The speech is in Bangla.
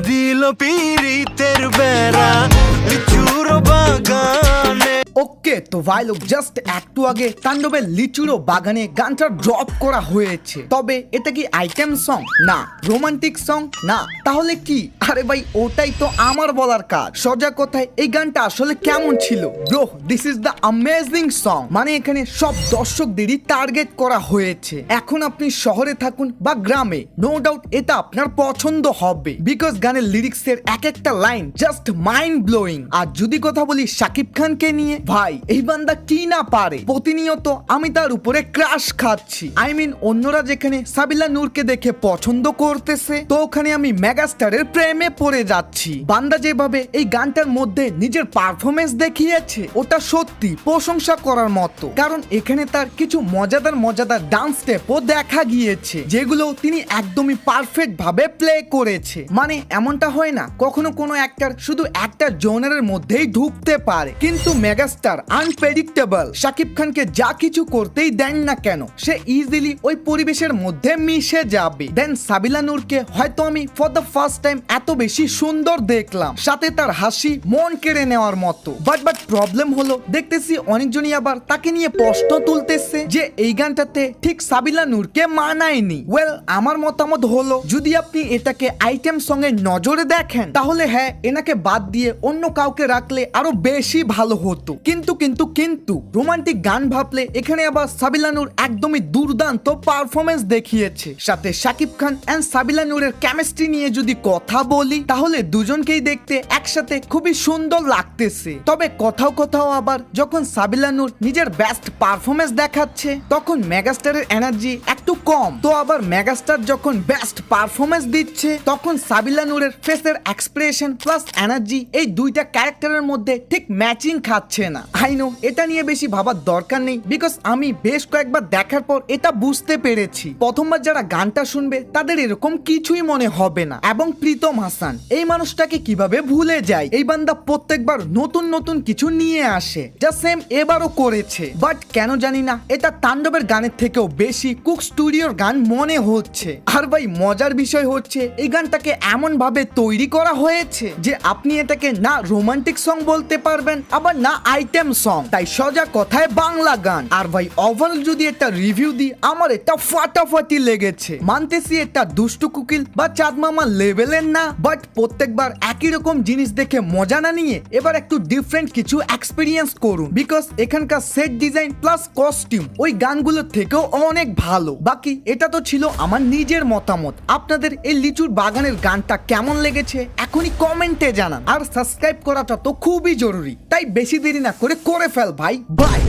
দিল পীড়িতের বেড়া লিচুর বাগানে। ওকে তো ভাই লোক জাস্ট একটু আগে তাণ্ডবের লিচুরো বাগানে গানটা ড্রপ করা হয়েছে, তবে এটা কি আইটেম সং? না। Romantic song? না। তাহলে কি? আরে ভাই ওটাই তো আমার বলার কাজ। সোজা কথায় এই গানটা আসলে কেমন ছিল? Bro, this is the amazing song. মানে এখানে সব দর্শকদেরই টার্গেট করা হয়েছে। এখন আপনি শহরে থাকুন বা গ্রামে, নো ডাউট এটা আপনার পছন্দ হবে, বিকজ গানের লিরিক্সের এক একটা লাইন জাস্ট মাইন্ড ব্লোয়িং। আর যদি কথা বলি শাকিব খানকে নিয়ে, ভাই এই বান্দা কি না পারে। প্রতিনিয়ত আমি তার উপরে ক্রাশ খাচ্ছি। আই মিন অন্যরা যেখানে সাবিলা নূরকে দেখে পছন্দ করতেছে, তো ওখানে আমি মেগাস্টারের প্রেমে পড়ে যাচ্ছি। বান্দা যেভাবে এই গানটার মধ্যে নিজের পারফরমেন্স দেখিয়েছে ওটা সত্যি প্রশংসা করার মতো। কারণ এখানে তার কিছু মজাদার ডান্স স্টেপও দেখা গিয়েছে, যেগুলো তিনি একদমই পারফেক্ট ভাবে প্লে করেছে। মানে এমনটা হয় না কখনো কোনো অ্যাক্টর শুধু একটা জোনারের মধ্যেই ঢুকতে পারে, কিন্তু মেগাস্টার আনপ্রেডিক্টেবল। শাকিব খানকে যা কিছু করতেই দেন না কেন সে ইজিলি ওই পরিবেশের মধ্যে মিশে যাবে। দেন সাবিলা নূরকে হয়তো আমি ফর দ্য ফার্স্ট টাইম এত বেশি সুন্দর দেখলাম, সাথে তার হাসি মন কেড়ে নেওয়ার মতো। বাট প্রবলেম হলো দেখতেছি অনেকজনই আবার তাকে নিয়ে প্রশ্ন তুলতেছে যে এই গানটাতে ঠিক সাবিলা নূরকে মানায়নি। ওয়েল, আমার মতামত হলো যদি আপনি এটাকে আইটেম সঙ্গে নজরে দেখেন তাহলে হ্যাঁ, এনাকে বাদ দিয়ে অন্য কাউকে রাখলে আরো বেশি ভালো হতো। কিন্তু রোমান্টিক গান ভাবলে এখানে আবার সাবিলা নূর একদমই দুর্দান্ত পারফরমেন্স দেখিয়েছে। সাথে শাকিব খান এন্ড সাবিলা নূরের কেমিস্ট্রি নিয়ে যদি কথা বলি তাহলে দুজনকেই দেখতে একসাথে খুবই সুন্দর লাগতেছে। তবে কোথাও আবার যখন সাবিলা নূর নিজের বেস্ট পারফরমেন্স দেখাচ্ছে তখন মেগাস্টারের এনার্জি একটু কম। তো আবার মেগাস্টার যখন বেস্ট পারফরমেন্স দিচ্ছে তখন সাবিলা নূরের ফেসের এক্সপ্রেশন প্লাস এনার্জি এই দুইটা ক্যারেক্টারের মধ্যে ঠিক ম্যাচিং খাচ্ছে না। আই নো এটা নিয়ে বেশি ভাবার দরকার নেই, বিকজ আমি বেশ কয়েকবার দেখার পর এটা বুঝতে পেরেছি প্রথমবার যারা গানটা শুনবে তাদের এরকম কিছুই মনে হবে না। এবং প্রীতম হাসান এই মানুষটাকে কিভাবে ভুলে যায়? এই বান্দা প্রত্যেকবার নতুন কিছু নিয়ে আসে, যা সেম এবারও করেছে। বাট কেন জানি না এটা তাণ্ডবের গানের থেকেও বেশি কুক স্টুডিওর গান মনে হচ্ছে। আর ভাই মজার বিষয় হচ্ছে এই গানটাকে এমন ভাবে তৈরি করা হয়েছে যে আপনি এটাকে না রোমান্টিক সং বলতে পারবেন আবার না আইটেম সং। তাই সোজা কথায় বাংলা গান। আর ভাই ওভারঅল যদি একটা রিভিউ দিই, আমার এটা ফাটাফাটি লেগেছে। মানতেছি এটা দুষ্টু কুকিল বা চাঁদ মামা লেভেলের না, বাট প্রত্যেকবার একই রকম জিনিস দেখে মজা না নিয়ে এবার একটু ডিফারেন্ট কিছু এক্সপিরিয়েন্স করুন, বিকজ এখানকার সেট ডিজাইন প্লাস কস্টিউম ওই গানগুলোর থেকেও অনেক ভালো। বাকি এটা তো ছিল আমার নিজের মতামত। আপনাদের এই লিচুর বাগানের গানটা কেমন লেগেছে এখনই কমেন্টে জানান। আর সাবস্ক্রাইব করাটা তো খুবই জরুরি, তাই বেশি দেরি না করে ফেল ভাই। বাই।